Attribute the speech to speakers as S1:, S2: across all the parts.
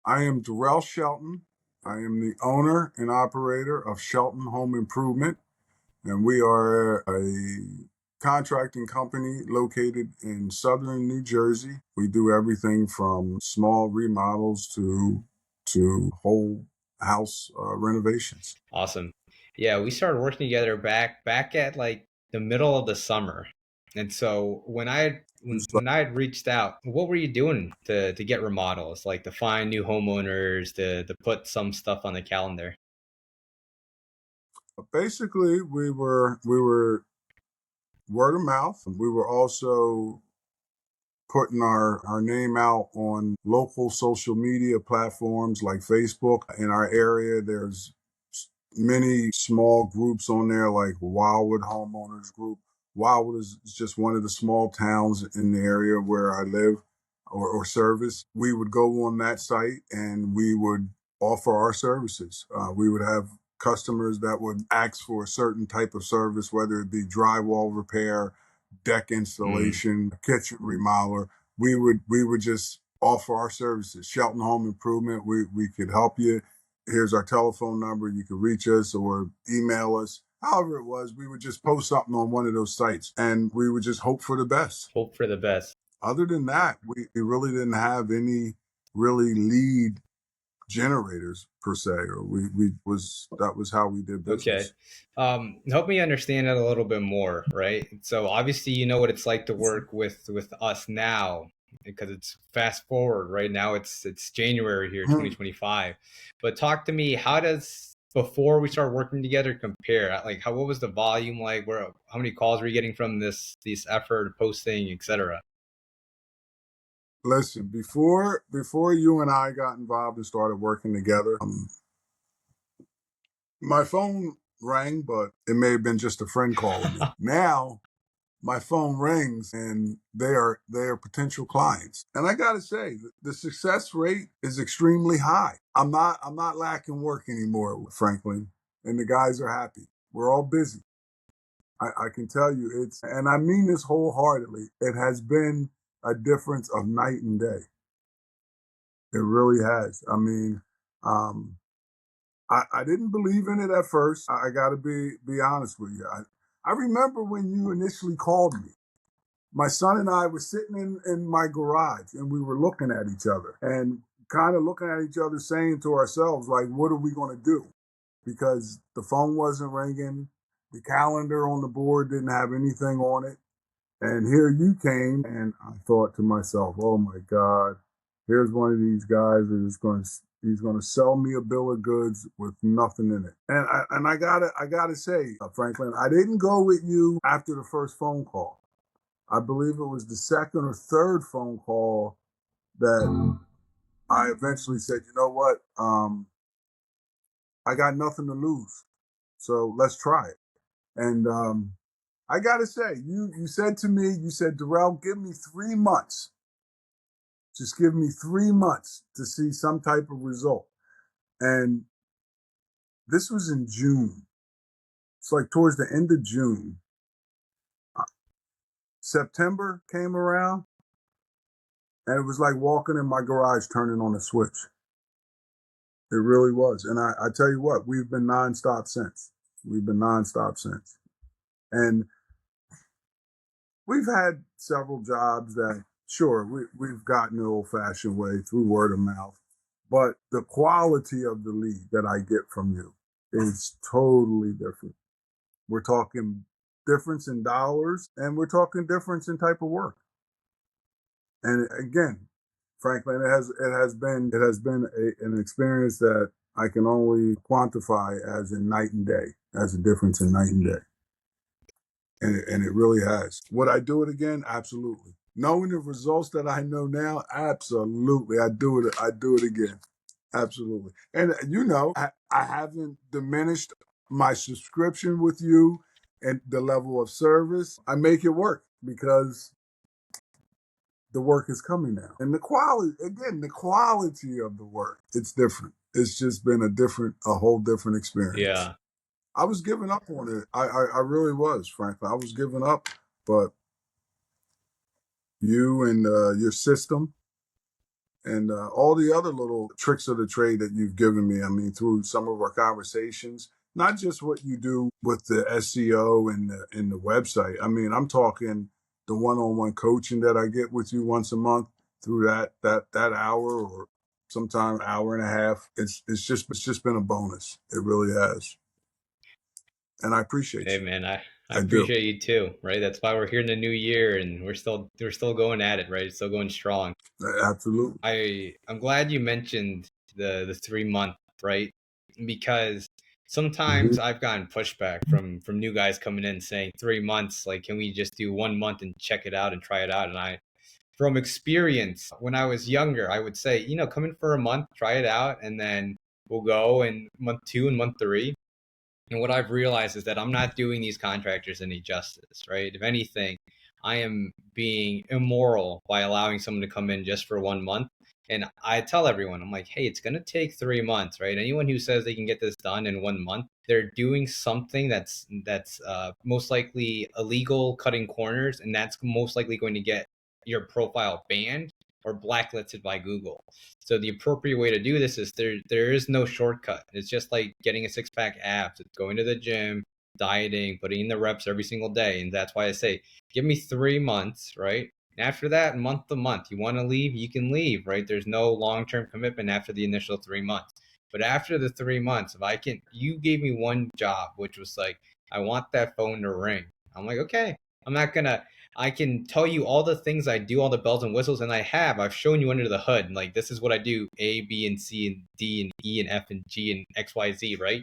S1: I am Darrell Shelton. I am the owner and operator of Shelton Home Improvement, and we are a contracting company located in southern New Jersey. We do everything from small remodels to whole house renovations.
S2: Awesome. Yeah, we started working together back at like the middle of the summer. And so when I had reached out, what were you doing to get remodels, like to find new homeowners, to put some stuff on the calendar?
S1: Basically, we were word of mouth. We were also putting our name out on local social media platforms like Facebook. In our area, there's many small groups on there like Wildwood Homeowners Group. Wildwood is just one of the small towns in the area where I live or service. We would go on that site and we would offer our services. We would have customers that would ask for a certain type of service, whether it be drywall repair, deck
S2: Mm,
S1: installation, kitchen remodeler. We would just offer our services. Shelton Home Improvement, we could help you. Here's our telephone number. You can reach us or email us. However it was, we would just post something on one of those sites and we would just hope for the best.
S2: hope for the best.
S1: Other than that, we really didn't have any really lead generators per se, or we was that was how we did
S2: Okay.
S1: business.
S2: Help me understand it a little bit more, right? So obviously you know what it's like to work with us now because it's fast forward right now it's January here, 2025. But talk to me, how does before we start working together compare? Like what was the volume like? Where how many calls were you getting from this effort, posting, etc.?
S1: Listen, before you and I got involved and started working together, my phone rang, but it may have been just a friend calling me. Now my phone rings and they are potential clients. And I gotta say, the success rate is extremely high. I'm not lacking work anymore, Franklin, and the guys are happy. We're all busy. I can tell you and I mean this wholeheartedly. It has been a difference of night and day. It really has. I mean, um, I didn't believe in it at first. I got to be honest with you. I remember when you initially called me. My son and I were sitting in my garage and we were looking at each other and kind of looking at each other, saying to ourselves, like, what are we going to do? Because the phone wasn't ringing, the calendar on the board didn't have anything on it. And here you came, and I thought to myself, "Oh my God, here's one of these guys that is going to he's going to sell me a bill of goods with nothing in it." And I gotta say, Franklin, I didn't go with you after the first phone call. I believe it was the second or third phone call that I eventually said, "You know what? I got nothing to lose, so let's try it." And I gotta say, you said to me, you said, "Darrell, give me 3 months. Just give me 3 months to see some type of result." And this was in June. It's like towards the end of June. September came around, and it was like walking in my garage turning on a switch. It really was. And I tell you what, we've been nonstop since. We've been nonstop since. And we've had several jobs that, sure, we've gotten the old fashioned way through word of mouth. But the quality of the lead that I get from you is totally different. We're talking difference in dollars and we're talking difference in type of work. And again, Franklin, it has been an experience that I can only quantify as in night and day, as a difference in night and day. And it really has. Would I do it again? Absolutely. Knowing the results that I know now, absolutely. I do it again. Absolutely. And I haven't diminished my subscription with you and the level of service. I make it work because the work is coming now. And the quality of the work, it's different. It's just been a whole different experience.
S2: Yeah.
S1: I was giving up on it. I really was, frankly. I was giving up, but you and your system and all the other little tricks of the trade that you've given me. I mean, through some of our conversations, not just what you do with the SEO and the website. I mean, I'm talking the one-on-one coaching that I get with you once a month through that hour or sometimes hour and a half. It's just been a bonus. It really has, and I appreciate
S2: Hey
S1: you.
S2: man, I
S1: I do.
S2: appreciate you too, right? That's why we're here in the new year and we're still going at it, right? Still going strong.
S1: Absolutely.
S2: I'm glad you mentioned the 3 month, right? Because
S1: Hmm.
S2: sometimes I've gotten pushback from new guys coming in saying 3 months, like can we just do 1 month and check it out and try it out? And I from experience, when I was younger, I would say, come in for a month, try it out, and then we'll go in month two and month three. And what I've realized is that I'm not doing these contractors any justice, right? If anything, I am being immoral by allowing someone to come in just for 1 month. And I tell everyone, I'm like, hey, it's going to take 3 months, right? Anyone who says they can get this done in 1 month, they're doing something that's most likely illegal, cutting corners, and that's most likely going to get your profile banned or blacklisted by Google. So the appropriate way to do this is there is no shortcut. It's just like getting a six pack abs. It's going to the gym, dieting, putting in the reps every single day. And that's why I say, give me 3 months, right? And after that, month to month, you want to leave, you can leave, right? There's no long term commitment after the initial 3 months. But after the 3 months, if I can, you gave me one job, which was like, I want that phone to ring. I'm like, okay, I'm not gonna I can tell you all the things I do, all the bells and whistles, and I have. I've shown you under the hood. Like, this is what I do A, B, and C, and D, and E, and F, and G, and X, Y, Z, right?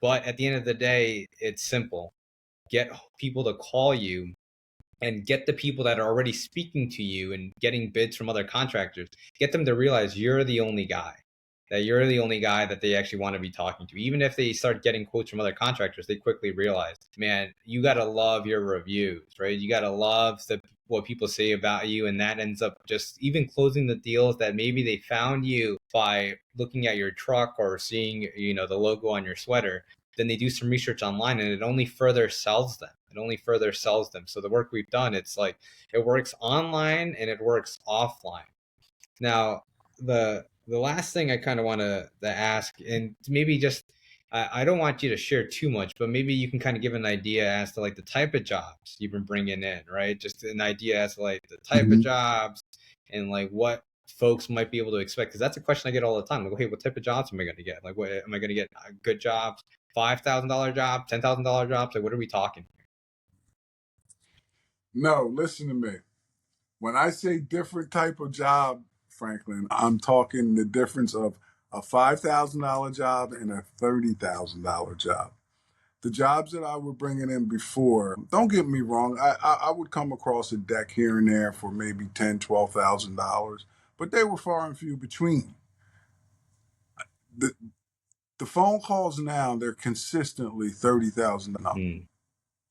S2: But at the end of the day, it's simple. Get people to call you and get the people that are already speaking to you and getting bids from other contractors, get them to realize you're the only guy, that you're the only guy that they actually want to be talking to. Even if they start getting quotes from other contractors, they quickly realize, man, you got to love your reviews, right? You got to love what people say about you. And that ends up just even closing the deals that maybe they found you by looking at your truck or seeing, the logo on your sweater. Then they do some research online and it only further sells them. It only further sells them. So the work we've done, it's like it works online and it works offline. Now, the last thing I kind of want to ask, and maybe just I don't want you to share too much, but maybe you can kind of give an idea as to like the type of jobs you've been bringing in, right? Just an idea as to like the type of
S1: Hmm.
S2: jobs and like what folks might be able to expect. Because that's a question I get all the time. Like, hey, what type of jobs am I going to get? Like, what am I going to get? Good jobs, $5,000 job, $10,000 jobs. Like, what are we talking?
S1: No, listen to me. When I say different type of job, Franklin, I'm talking the difference of a $5,000 job and a $30,000 job. The jobs that I were bringing in before, don't get me wrong, I would come across a deck here and there for maybe $10,000, $12,000, but they were far and few between. The, the phone calls now, they're consistently $30,000.
S2: Hmm.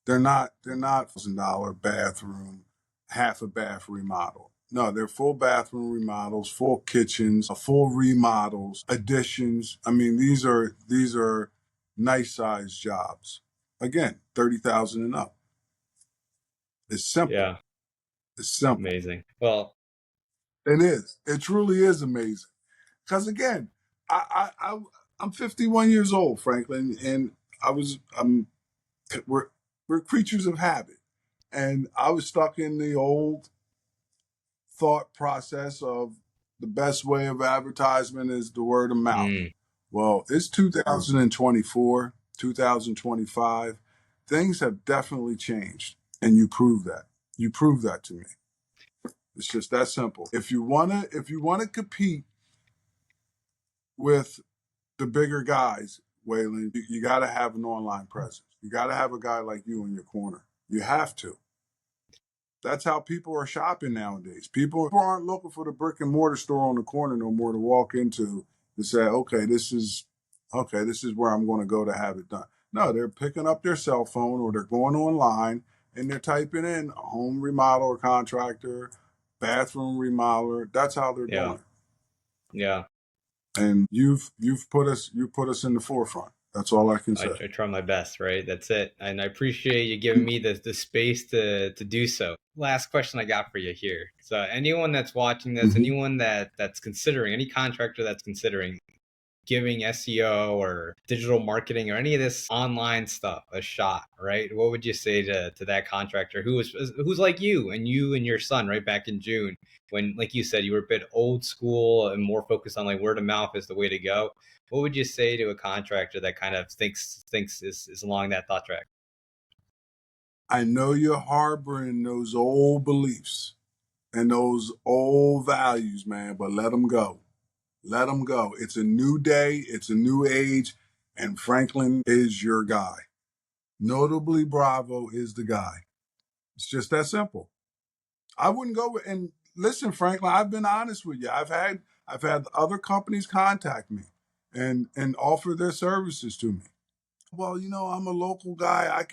S1: They're not $1,000 bathroom, half a bath remodel. No, they're full bathroom remodels, full kitchens, full remodels, additions. I mean, these are nice sized jobs. Again, 30,000 and up. It's simple.
S2: Yeah,
S1: It's simple.
S2: amazing. Well,
S1: It is. It truly is amazing. Because again, I'm 51 years old, Franklin, and I'm we're we're creatures of habit. And I was stuck in the old thought process of the best way of advertisement is the word of mouth.
S2: mm,
S1: Well, it's 2024, 2025. Things have definitely changed, and you prove that. You prove that to me. It's just that simple. If you wanna compete with the bigger guys, Waylon, you got to have an online presence. You got to have a guy like you in your corner. You have to. That's how people are shopping nowadays. People aren't looking for the brick and mortar store on the corner no more to walk into to say, this is where I'm going to go to have it done. No, they're picking up their cell phone or they're going online and they're typing in home remodeler contractor, bathroom remodeler. That's how they're
S2: yeah,
S1: doing
S2: yeah.
S1: it. And you put us in the forefront. That's all I can say.
S2: I try my best, right? That's it. And I appreciate you giving me the space to do so. last question I got for you here. So anyone that's watching this,
S1: Mhm.
S2: anyone that's considering, any contractor that's considering giving SEO or digital marketing or any of this online stuff a shot, right? What would you say to that contractor who's like you and your son, right, back in June, when, like you said, you were a bit old school and more focused on like word of mouth is the way to go? What would you say to a contractor that kind of thinks is along that thought track?
S1: I know you're harboring those old beliefs and those old values, man, but let them go. Let them go. It's a new day, it's a new age, and Franklin is your guy. Notably, Bravo is the guy. It's just that simple. I wouldn't go with, and listen, Franklin, I've been honest with you. I've had other companies contact me and offer their services to me. Well, I'm a local guy.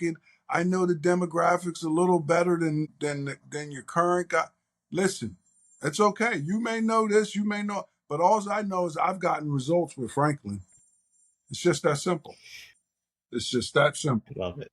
S1: I know the demographics a little better than your current guy. Listen, it's okay. You may know this, you may know, but all I know is I've gotten results with Franklin. It's just that simple. It's just that simple.
S2: Love it.